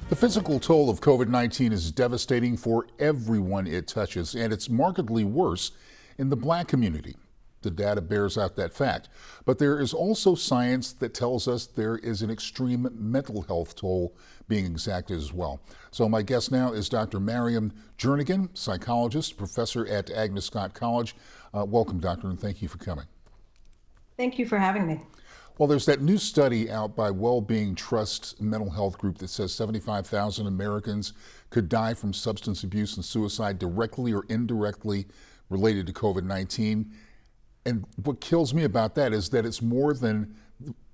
The physical toll of COVID-19 is devastating for everyone it touches, and it's markedly worse in the Black community. The data bears out that fact. But there is also science that tells us there is an extreme mental health toll being exacted as well. So my guest now is Dr. Maryam Jernigan, psychologist, professor at Agnes Scott College. Welcome, doctor, and thank you for coming. Thank you for having me. Well, there's that new study out by Wellbeing Trust mental health group that says 75,000 Americans could die from substance abuse and suicide directly or indirectly related to COVID-19. And what kills me about that is that it's more than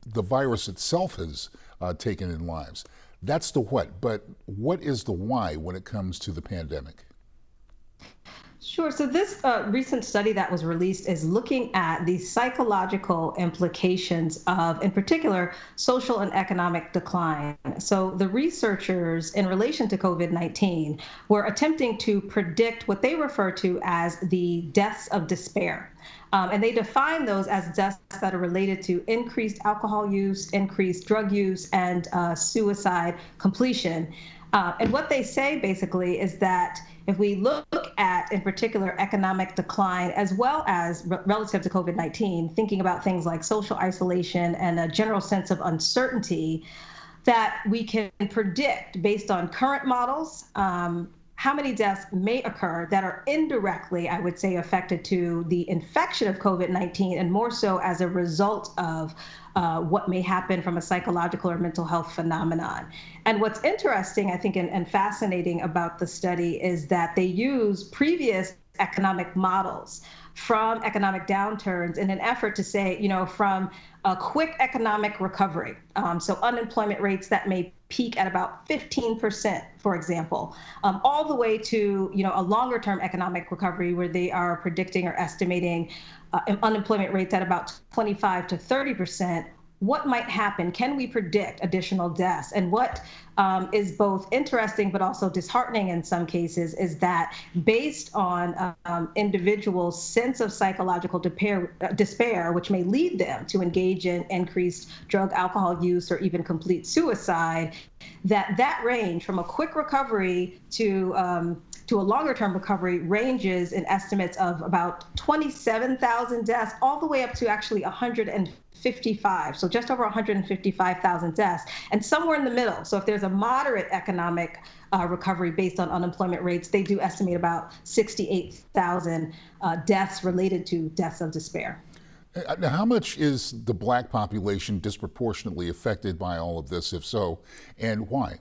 the virus itself has taken in lives. That's the what, but what is the why when it comes to the pandemic? Sure. So this recent study that was released is looking at the psychological implications of, in particular, social and economic decline. So the researchers in relation to COVID-19 were attempting to predict what they refer to as the deaths of despair. And they define those as deaths that are related to increased alcohol use, increased drug use, and suicide completion. And what they say basically is that if we look at, in particular, economic decline, as well as relative to COVID-19, thinking about things like social isolation and a general sense of uncertainty, that we can predict based on current models how many deaths may occur that are indirectly, I would say, affected to the infection of COVID-19 and more so as a result of what may happen from a psychological or mental health phenomenon. And what's interesting, I think, and fascinating about the study is that they use previous economic models from economic downturns in an effort to say, from a quick economic recovery, so unemployment rates that may peak at about 15%, for example, all the way to, a longer term economic recovery where they are predicting or estimating unemployment rates at about 25 to 30%. What might happen? Can we predict additional deaths? And what is both interesting but also disheartening in some cases is that based on individuals' sense of psychological despair, which may lead them to engage in increased drug, alcohol use, or even complete suicide, that range from a quick recovery to a longer-term recovery ranges in estimates of about 27,000 deaths all the way up to actually 155, so just over 155,000 deaths, and somewhere in the middle. So if there's a moderate economic recovery based on unemployment rates, they do estimate about 68,000 deaths related to deaths of despair. Now, how much is the Black population disproportionately affected by all of this, if so, and why?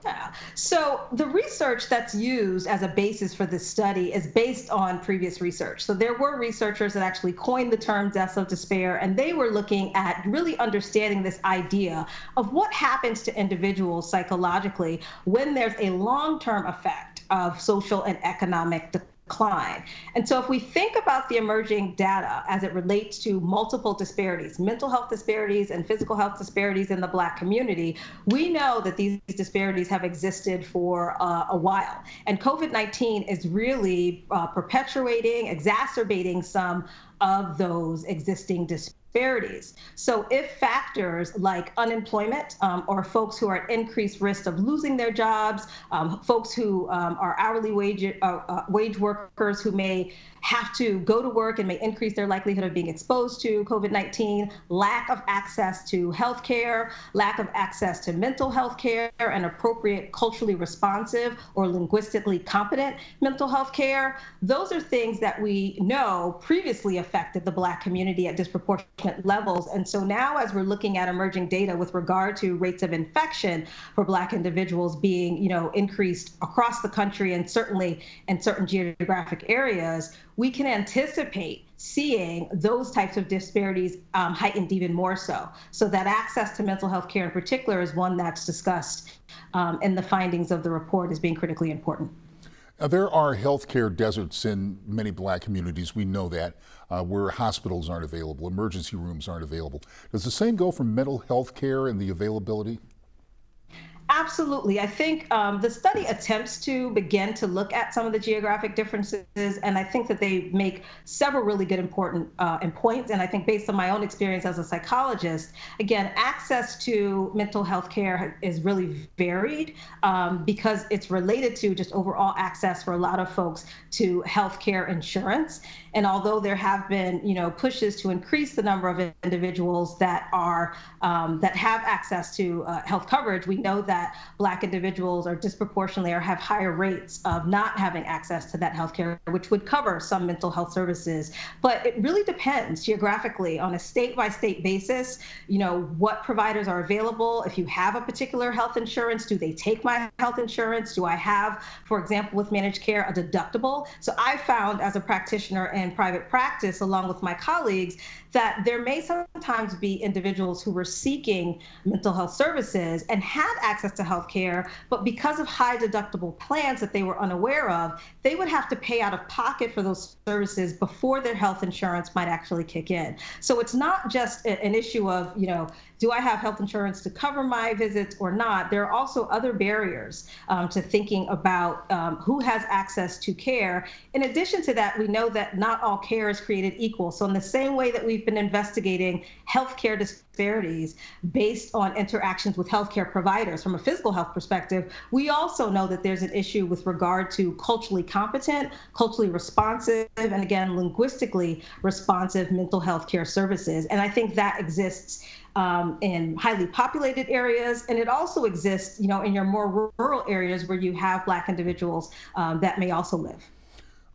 Yeah. So the research that's used as a basis for this study is based on previous research. So there were researchers that actually coined the term deaths of despair, and they were looking at really understanding this idea of what happens to individuals psychologically when there's a long-term effect of social and economic decline. And so if we think about the emerging data as it relates to multiple disparities, mental health disparities and physical health disparities in the Black community, we know that these disparities have existed for a while. And COVID-19 is really perpetuating, exacerbating some of those existing disparities. So if factors like unemployment or folks who are at increased risk of losing their jobs, folks who are hourly wage workers who may have to go to work and may increase their likelihood of being exposed to COVID-19, lack of access to health care, lack of access to mental health care and appropriate culturally responsive or linguistically competent mental health care, those are things that we know previously affected the Black community at disproportionate levels. And so now as we're looking at emerging data with regard to rates of infection for Black individuals being, increased across the country and certainly in certain geographic areas, we can anticipate seeing those types of disparities heightened even more so. So that access to mental health care in particular is one that's discussed in the findings of the report as being critically important. Now, there are healthcare deserts in many Black communities. We know that, where hospitals aren't available, emergency rooms aren't available. Does the same go for mental health care and the availability? Absolutely. I think the study attempts to begin to look at some of the geographic differences, and I think that they make several really good important points. And I think based on my own experience as a psychologist, again, access to mental health care is really varied because it's related to just overall access for a lot of folks to health care insurance. And although there have been, pushes to increase the number of individuals that are that have access to health coverage, we know that Black individuals are disproportionately or have higher rates of not having access to that health care, which would cover some mental health services. But it really depends geographically on a state-by-state basis, what providers are available. If you have a particular health insurance, do they take my health insurance? Do I have, for example, with managed care, a deductible? So I found as a practitioner in private practice, along with my colleagues, that there may sometimes be individuals who were seeking mental health services and had access to health care, but because of high deductible plans that they were unaware of, they would have to pay out of pocket for those services before their health insurance might actually kick in. So it's not just an issue of, do I have health insurance to cover my visits or not? There are also other barriers to thinking about who has access to care. In addition to that, we know that not all care is created equal. So in the same way that we've been investigating healthcare disparities based on interactions with healthcare providers from a physical health perspective, we also know that there's an issue with regard to culturally competent, culturally responsive, and again, linguistically responsive mental health care services. And I think that exists in highly populated areas, and it also exists, in your more rural areas where you have Black individuals that may also live.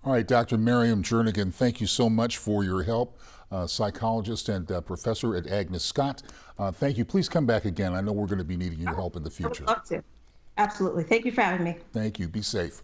All right, Dr. Maryam Jernigan, thank you so much for your help, psychologist and professor at Agnes Scott. Thank you. Please come back again. I know we're going to be needing your help in the future. I would love to. Absolutely. Thank you for having me. Thank you. Be safe.